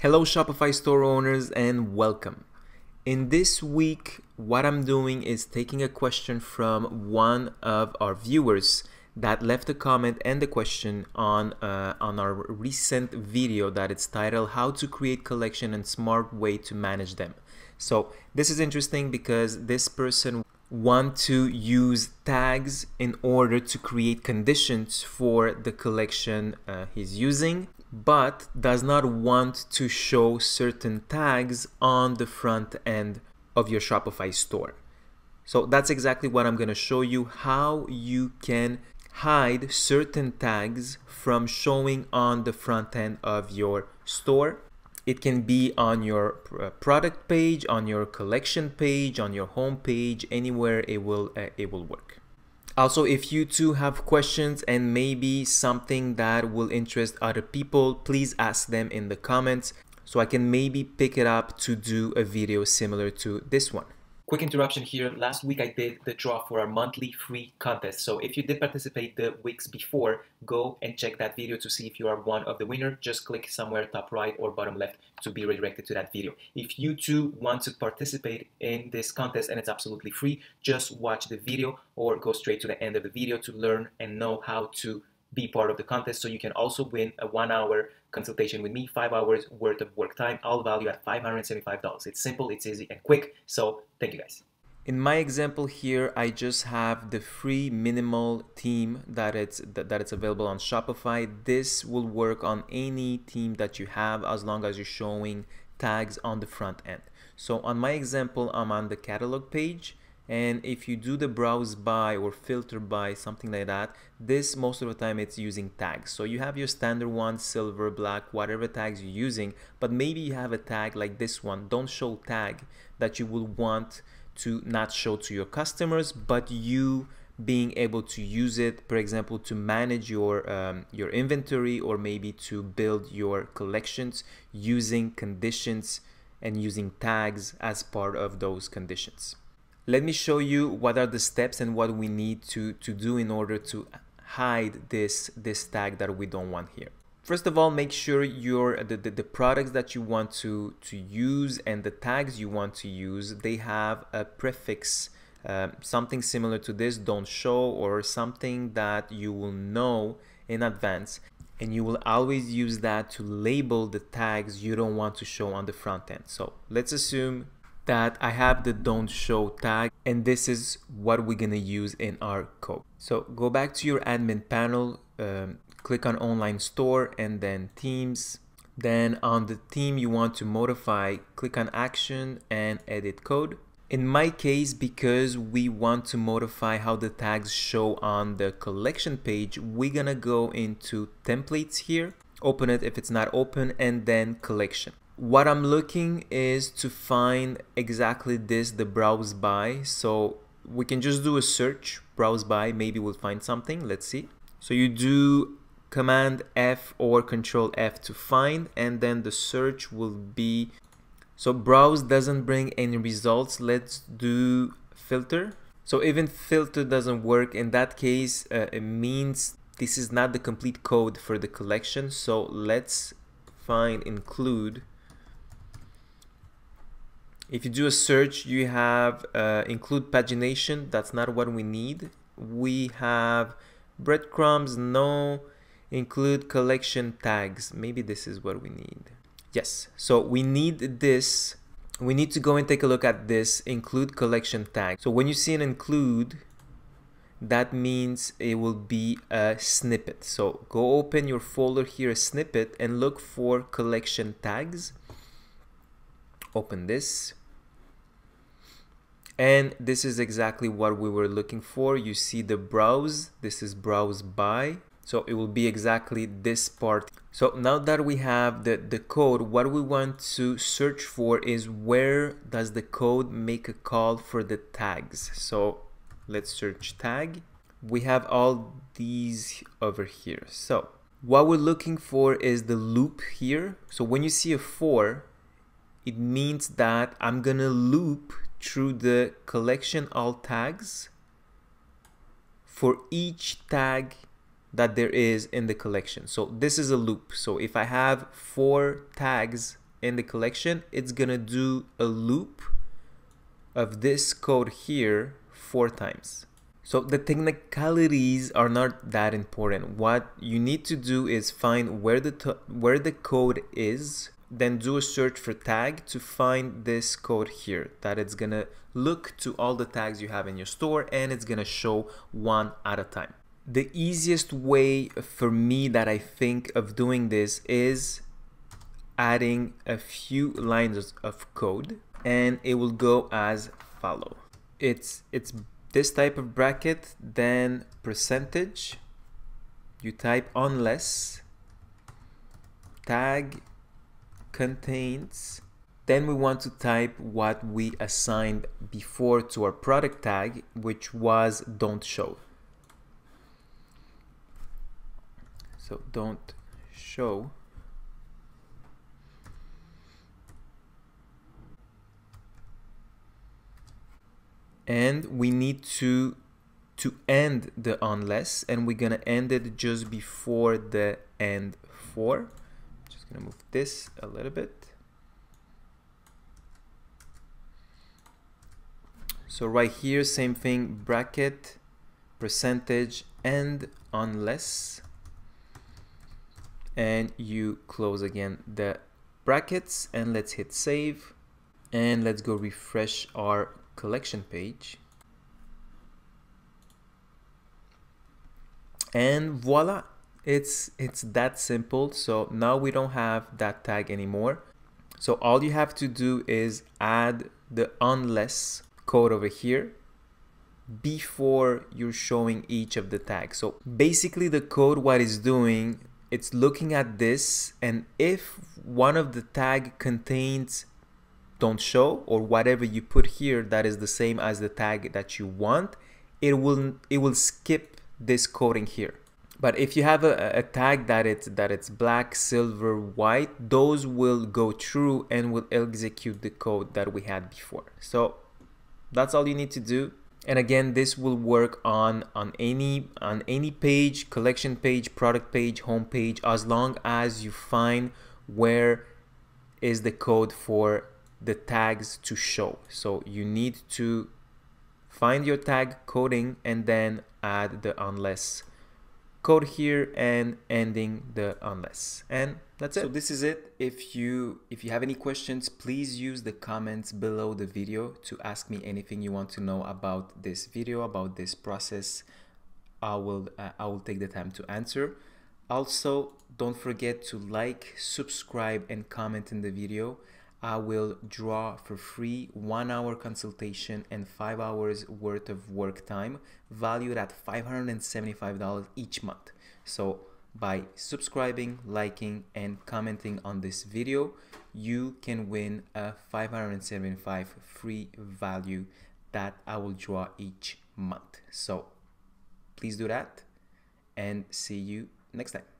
Hello Shopify store owners and welcome. In this week, what I'm doing is taking a question from one of our viewers that left a comment and a question on our recent video that it's titled How to Create Collection and Smart Way to Manage Them. So this is interesting because this person wants to use tags in order to create conditions for the collection he's using, but does not want to show certain tags on the front end of your Shopify store. So that's exactly what I'm going to show you, how you can hide certain tags from showing on the front end of your store. It can be on your product page, on your collection page, on your home page, anywhere it will work. Also, if you too have questions and maybe something that will interest other people, please ask them in the comments so I can maybe pick it up to do a video similar to this one. Quick interruption here. Last week I did the draw for our monthly free contest. So if you did participate the weeks before, go and check that video to see if you are one of the winners. Just click somewhere top right or bottom left to be redirected to that video. If you too want to participate in this contest and it's absolutely free, just watch the video or go straight to the end of the video to learn and know how to be part of the contest. So you can also win a 1-hour consultation with me, 5 hours worth of work time, all valued at $575. It's simple, it's easy and quick. So thank you guys. In my example here, I just have the free minimal theme that it's available on Shopify. This will work on any theme that you have as long as you're showing tags on the front end. So on my example, I'm on the catalog page. And if you do the browse by or filter by, something like that, this most of the time it's using tags. So you have your standard one, silver, black, whatever tags you're using, but maybe you have a tag like this one, don't show tag, that you will want to not show to your customers, but you being able to use it, for example, to manage your inventory or maybe to build your collections using conditions and using tags as part of those conditions. Let me show you what are the steps and what we need to do in order to hide this tag that we don't want here. First of all, make sure the products that you want to use and the tags you want to use, they have a prefix, something similar to this, don't show, or something that you will know in advance. And you will always use that to label the tags you don't want to show on the front end. So let's assume that I have the don't show tag, and this is what we're gonna use in our code. So go back to your admin panel, click on online store and then themes. Then on the theme you want to modify, click on action and edit code. In my case, because we want to modify how the tags show on the collection page, we're gonna go into templates here, open it if it's not open, and then collection. What I'm looking is to find exactly this, the browse by. So we can just do a search, browse by, maybe we'll find something. Let's see. So you do Command F or Control F to find, and then the search will be, so browse doesn't bring any results. Let's do filter. So even filter doesn't work. In that case, it means this is not the complete code for the collection. So let's find include. If you do a search, you have include pagination. That's not what we need. We have breadcrumbs, no. Include collection tags. Maybe this is what we need. Yes, so we need this. We need to go and take a look at this, include collection tag. So when you see an include, that means it will be a snippet. So go open your folder here, a snippet, and look for collection tags. Open this. And this is exactly what we were looking for. You see the browse, this is browse by. So it will be exactly this part. So now that we have the code, what we want to search for is where does the code make a call for the tags. So let's search tag. We have all these over here. So what we're looking for is the loop here. So when you see a for, it means that I'm gonna loop through the collection all tags for each tag that there is in the collection. So this is a loop. So if I have 4 tags in the collection, it's gonna do a loop of this code here 4 times. So the technicalities are not that important. What you need to do is find where the code is, then do a search for tag to find this code here that it's gonna look to all the tags you have in your store, and it's gonna show one at a time. The easiest way for me that I think of doing this is adding a few lines of code, and it will go as follow. It's this type of bracket, then percentage, you type unless, tag contains, then we want to type what we assigned before to our product tag, which was don't show. So don't show. And we need to end the unless, and we're gonna end it just before the end for. Just gonna move this a little bit. So right here, same thing, bracket, percentage, and unless, and you close again the brackets, and let's hit save, and let's go refresh our collection page, and voila, it's that simple. So now we don't have that tag anymore. So all you have to do is add the unless code over here before you're showing each of the tags. So basically the code, what it's doing, it's looking at this, and if one of the tag contains don't show, or whatever you put here that is the same as the tag that you want, it will skip this coding here. But if you have a tag that it's black, silver, white, those will go through and will execute the code that we had before. So that's all you need to do. And again, this will work on any page, collection page, product page, home page, as long as you find where is the code for the tags to show. So you need to find your tag coding and then add the unless code here and ending the unless, and that's it. So this is it. If you have any questions, please use the comments below the video to ask me anything you want to know about this video, about this process. I will take the time to answer. Also, don't forget to like, subscribe, and comment in the video. I will draw for free 1 hour consultation and 5 hours worth of work time, valued at $575 each month. So by subscribing, liking, and commenting on this video, you can win a $575 free value that I will draw each month. So please do that, and see you next time.